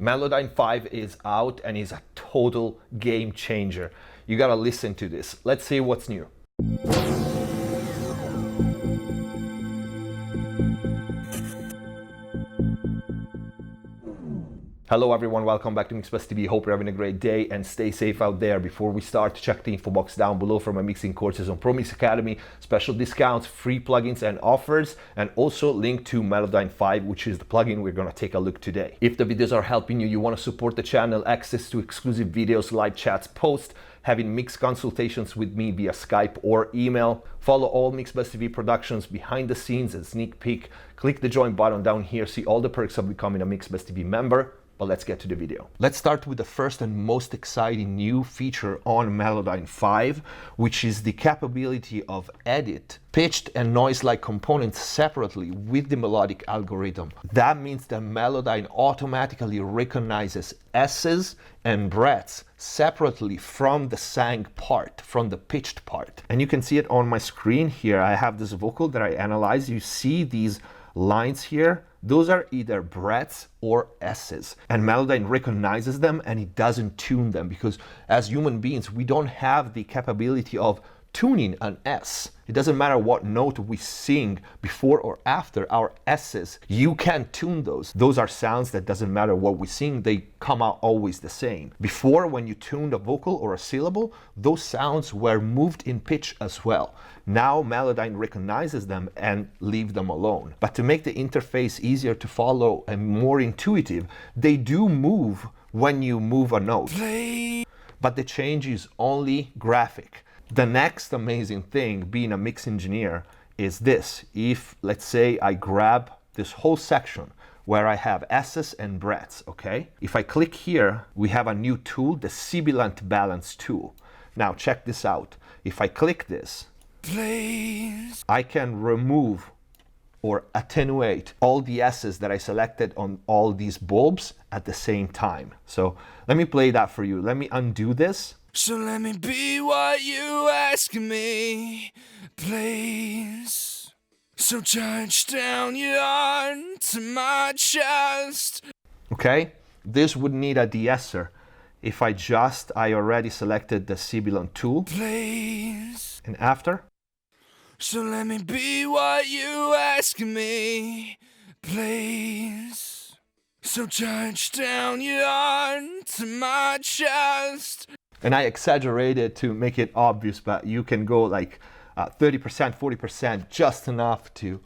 Melodyne 5 is out and is a total game changer. You gotta listen to this. Let's see what's new. Hello everyone, welcome back to MixbusTv. Hope you're having a great day and stay safe out there. Before we start, check the info box down below for my mixing courses on ProMix Academy, special discounts, free plugins and offers, and also link to Melodyne 5, which is the plugin we're gonna take a look today. If the videos are helping you, you wanna support the channel, access to exclusive videos, live chats, posts, having mix consultations with me via Skype or email. Follow all MixbusTv productions behind the scenes and sneak peek. Click the join button down here, see all the perks of becoming a MixbusTv member. But let's get to the video. Let's start with the first and most exciting new feature on Melodyne 5, which is the capability of edit pitched and noise-like components separately with the melodic algorithm. That means that Melodyne automatically recognizes S's and breaths separately from the sang part, from the pitched part. And you can see it on my screen here. I have this vocal that I analyze. You see these lines here. Those are either breaths or S's, and Melodyne recognizes them and it doesn't tune them, because as human beings we don't have the capability of tuning an S. It doesn't matter what note we sing before or after our S's, you can't tune those. Those are sounds that doesn't matter what we sing, they come out always the same. Before, when you tuned a vocal or a syllable, those sounds were moved in pitch as well. Now Melodyne recognizes them and leave them alone. But to make the interface easier to follow and more intuitive, they do move when you move a note. But the change is only graphic. The next amazing thing, being a mix engineer, is this. If, let's say, I grab this whole section where I have S's and breaths, okay? If I click here, we have a new tool, the Sibilant balance tool. Now check this out. If I click this, I can remove or attenuate all the S's that I selected on all these bulbs at the same time. So let me play that for you. Let me undo this. So let me be what you ask me, please. So touch down your arm to my chest. Okay, this would need a de-esser. If I already selected the Sibilant tool. Please. And after. So let me be what you ask me, please. So touch down your arm to my chest. And I exaggerated to make it obvious, but you can go like 30%, 40%, just enough to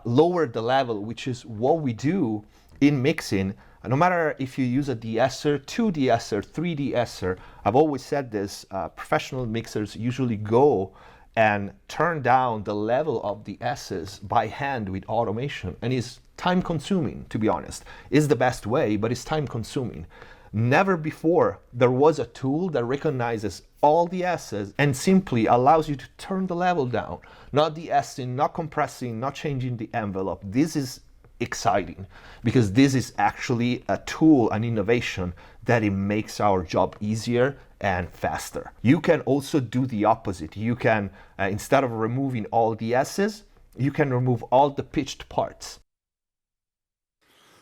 lower the level, which is what we do in mixing. No matter if you use a de-esser, 2 de-esser, 3 de-esser, I've always said this, professional mixers usually go and turn down the level of the S's by hand with automation, and it's time consuming, to be honest. It's the best way, but it's time consuming. Never before there was a tool that recognizes all the S's and simply allows you to turn the level down. Not de-essing, not compressing, not changing the envelope. This is exciting because this is actually a tool, an innovation that it makes our job easier and faster. You can also do the opposite. You can, instead of removing all the S's, you can remove all the pitched parts.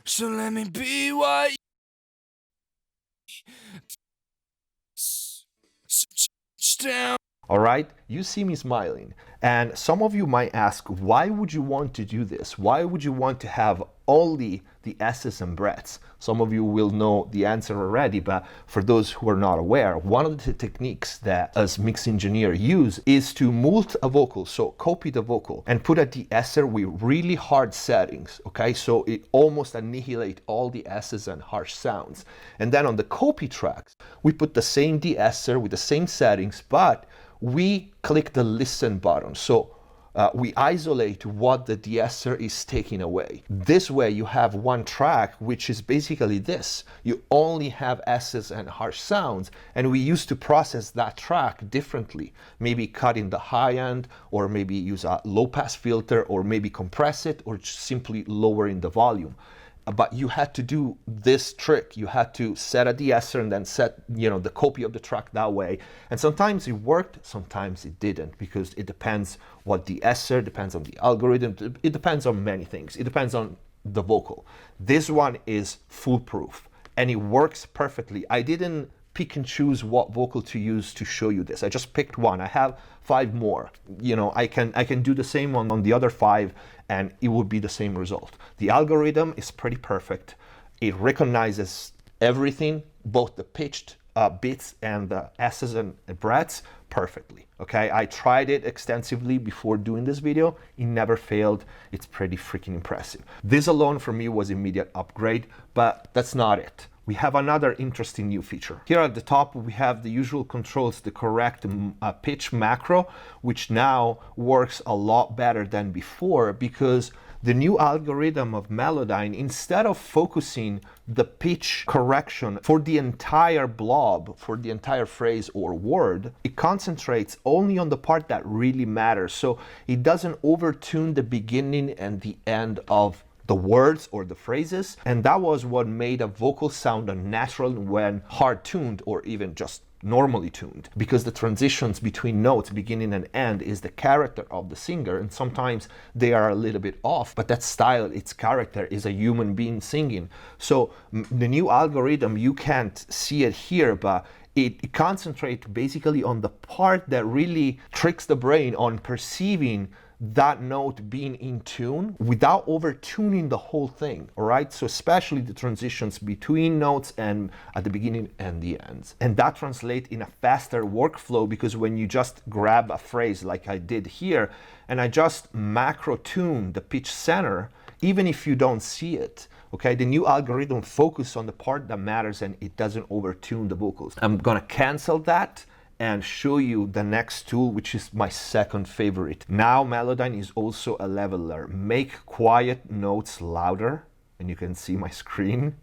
So let me be what down. All right, you see me smiling, and some of you might ask, why would you want to do this? Why would you want to have only the S's and breaths? Some of you will know the answer already, but for those who are not aware, one of the techniques that as mix engineer use is to mult a vocal, so copy the vocal and put a de-esser with really hard settings, okay? So it almost annihilate all the S's and harsh sounds. And then on the copy tracks, we put the same de-esser with the same settings, but we click the listen button. So we isolate what the de-esser is taking away. This way you have one track, which is basically this. You only have S's and harsh sounds, and we used to process that track differently. Maybe cut in the high end, or maybe use a low pass filter, or maybe compress it, or just simply lower in the volume. But you had to do this trick. You had to set a de-esser and then set, the copy of the track that way. And sometimes it worked, sometimes it didn't, because it depends what de-esser, depends on the algorithm, it depends on many things. It depends on the vocal. This one is foolproof. and it works perfectly. I didn't pick and choose what vocal to use to show you this. I just picked one. I have 5 more. You know, I can do the same on the other 5 and it would be the same result. The algorithm is pretty perfect. It recognizes everything, both the pitched bits and the S's and breaths perfectly. Okay, I tried it extensively before doing this video. It never failed. It's pretty freaking impressive. This alone for me was immediate upgrade, but that's not it. We have another interesting new feature. Here at the top, we have the usual controls, the correct pitch macro, which now works a lot better than before because the new algorithm of Melodyne, instead of focusing the pitch correction for the entire blob, for the entire phrase or word, it concentrates only on the part that really matters. So it doesn't overtune the beginning and the end of the words or the phrases, and that was what made a vocal sound unnatural when hard tuned or even just normally tuned, because the transitions between notes, beginning and end, is the character of the singer, and sometimes they are a little bit off, but that style, its character, is a human being singing. So the new algorithm, you can't see it here, but it concentrates basically on the part that really tricks the brain on perceiving that note being in tune without over tuning the whole thing, all right? So especially the transitions between notes and at the beginning and the ends. And that translates in a faster workflow because when you just grab a phrase like I did here and I just macro tune the pitch center, even if you don't see it, okay, the new algorithm focuses on the part that matters and it doesn't over tune the vocals. I'm gonna cancel that and show you the next tool, which is my second favorite. Now Melodyne is also a leveler. Make quiet notes louder, and you can see my screen,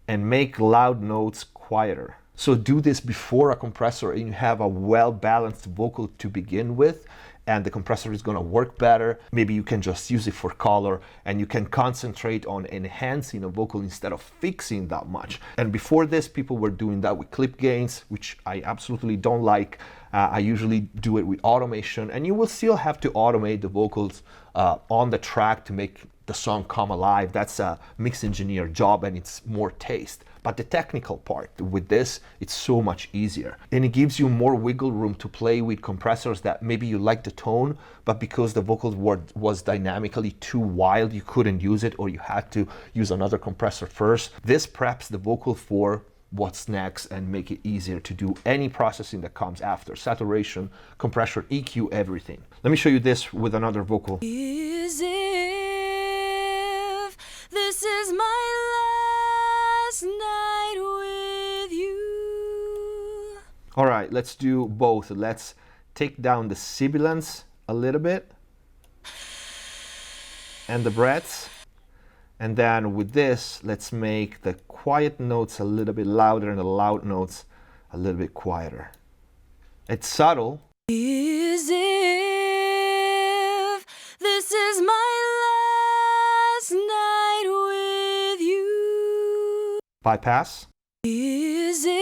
and make loud notes quieter. So do this before a compressor and you have a well-balanced vocal to begin with, and the compressor is gonna work better. Maybe you can just use it for color and you can concentrate on enhancing a vocal instead of fixing that much. And before this, people were doing that with clip gains, which I absolutely don't like. I usually do it with automation, and you will still have to automate the vocals on the track to make the song come alive. That's a mix engineer job and it's more taste. But the technical part with this, it's so much easier. And it gives you more wiggle room to play with compressors that maybe you like the tone, but because the vocal was dynamically too wild, you couldn't use it or you had to use another compressor first. This preps the vocal for what's next and make it easier to do any processing that comes after. Saturation, compression, EQ, everything. Let me show you this with another vocal. As if this is my last night with you. All right, let's do both. Let's take down the sibilants a little bit and the breaths. And then with this, let's make the quiet notes a little bit louder and the loud notes a little bit quieter. It's subtle. As if this is my last night with you. Bypass. As if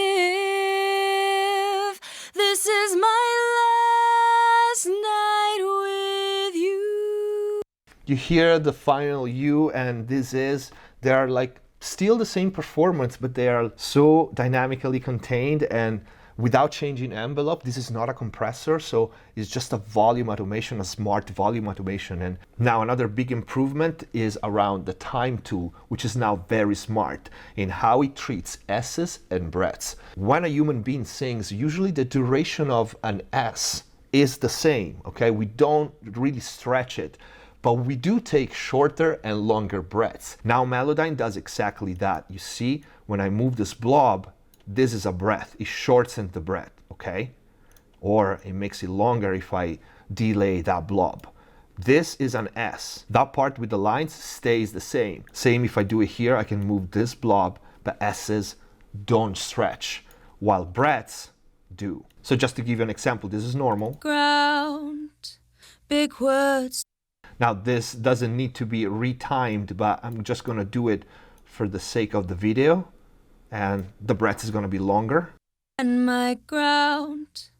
this is my last night with you. You hear the final U and this is, they're like still the same performance, but they are so dynamically contained and without changing envelope. This is not a compressor, so it's just a volume automation, a smart volume automation. And now another big improvement is around the time tool, which is now very smart in how it treats S's and breaths. When a human being sings, usually the duration of an S is the same, okay? We don't really stretch it, but we do take shorter and longer breaths. Now Melodyne does exactly that. You see, when I move this blob, this is a breath. It shortens the breath, okay? Or it makes it longer if I delay that blob. This is an S. That part with the lines stays the same. Same if I do it here, I can move this blob, but S's don't stretch, while breaths do. So just to give you an example, this is normal. Ground, big words. Now this doesn't need to be retimed, but I'm just gonna do it for the sake of the video, and the breath is gonna be longer. And my ground,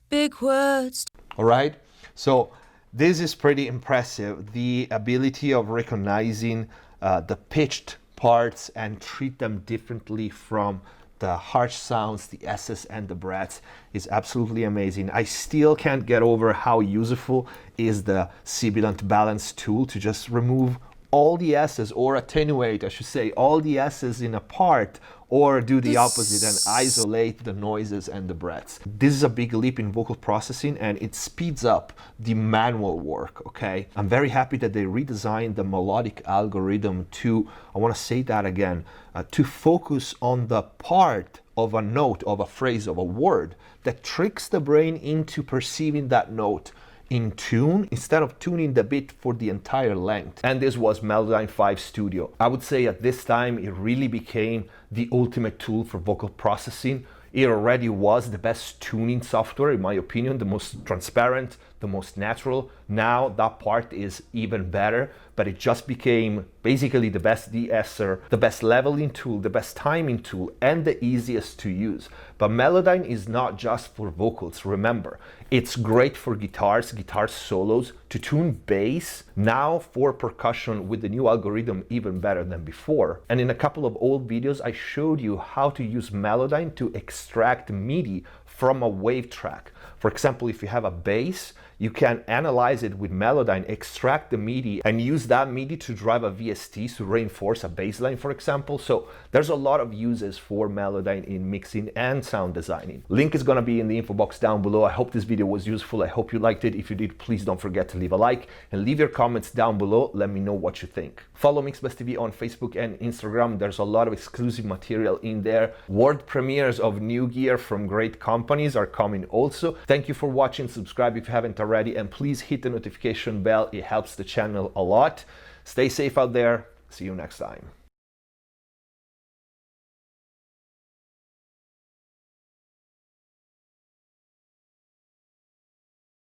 big words. All right, so this is pretty impressive. The ability of recognizing the pitched parts and treat them differently from the harsh sounds, the S's and the breaths is absolutely amazing. I still can't get over how useful is the Sibilant balance tool to just remove all the S's, or attenuate, I should say, all the S's in a part, or do the opposite and isolate the noises and the breaths. This is a big leap in vocal processing, and it speeds up the manual work, okay? I'm very happy that they redesigned the melodic algorithm to, I want to say that again, to focus on the part of a note, of a phrase, of a word that tricks the brain into perceiving that note in tune instead of tuning the bit for the entire length. And this was Melodyne 5 Studio. I would say at this time it really became the ultimate tool for vocal processing. It already was the best tuning software, in my opinion, the most transparent, the most natural. Now that part is even better, but it just became basically the best de-esser, the best leveling tool, the best timing tool, and the easiest to use. But Melodyne is not just for vocals, remember. It's great for guitars, guitar solos, to tune bass, now for percussion with the new algorithm even better than before. And in a couple of old videos, I showed you how to use Melodyne to extract MIDI from a wave track. For example, if you have a bass, you can analyze it with Melodyne, extract the MIDI, and use that MIDI to drive a VST to reinforce a bass line, for example. So there's a lot of uses for Melodyne in mixing and sound designing. Link is gonna be in the info box down below. I hope this video was useful. I hope you liked it. If you did, please don't forget to leave a like and leave your comments down below. Let me know what you think. Follow MixbusTv on Facebook and Instagram. There's a lot of exclusive material in there. World premieres of new gear from great companies are coming also. Thank you for watching. Subscribe if you haven't already, and please hit the notification bell. It helps the channel a lot. Stay safe out there. See you next time.